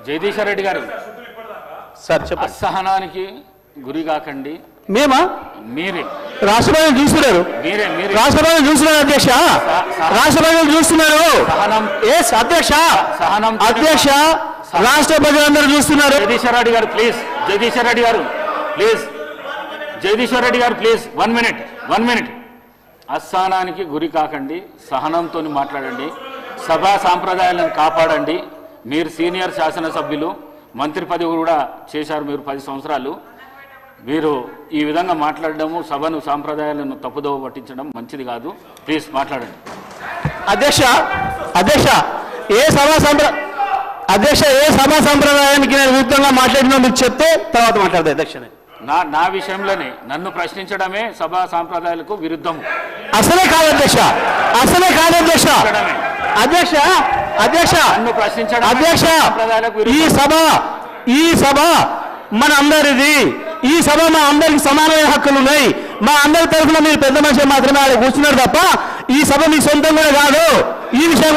జగదీశ్వర్ రెడ్డి గారు సార్ చెప్పండి. అసహనానికి గురి కాకండి. మేమా? మీరే రాష్ట్రపతి చూస్తున్నారు, మీరే మీరే రాష్ట్రపతి చూస్తున్నారు అధ్యక్ష, రాష్ట్రపతి చూస్తున్నారు. ఎస్ అధ్యక్ష, సహనం అధ్యక్ష రాష్ట్ర ప్రజలందరూ చూస్తున్నారు. జగదీశ్వర్ రెడ్డి గారు ప్లీజ్, జగదీశ్వర్ రెడ్డి గారు ప్లీజ్, జగదీశ్వర్ రెడ్డి గారు ప్లీజ్, 1 మినిట్. అసహనానికి గురి కాకండి, సహనంతో మాట్లాడండి, సభా సాంప్రదాయాలను కాపాడండి. మీరు సీనియర్ శాసనసభ్యులు, మంత్రి పదవి కూడా చేశారు మీరు 10 సంవత్సరాలు. మీరు ఈ విధంగా మాట్లాడడము, సభను సాంప్రదాయాలను తప్పుదోవ పట్టించడం మంచిది కాదు. ప్లీజ్ మాట్లాడండి. అధ్యక్ష, అధ్యక్ష ఏ సభా సంప్రదాయానికి నేను విరుద్ధంగా మాట్లాడినా మీరు చెప్తే తర్వాత మాట్లాడదు అధ్యక్షనే. నా విషయంలోనే నన్ను ప్రశ్నించడమే సభా సాంప్రదాయాలకు విరుద్ధము. అసలే కాదు అధ్యక్ష, అసలే కాదు అధ్యక్ష. అధ్యక్ష, అధ్యక్ష, నన్ను ప్రశ్నించడం అధ్యక్ష, ఈ సభ మన అందరిది. ఈ సభ మా అందరికి సమానమైన హక్కులు ఉన్నాయి. మా అందరి తరఫున మీరు పెద్ద మనిషి మాత్రమే కూర్చున్నారు తప్ప ఈ సభ మీ సొంతం కూడా కాదు. ఈ విషయం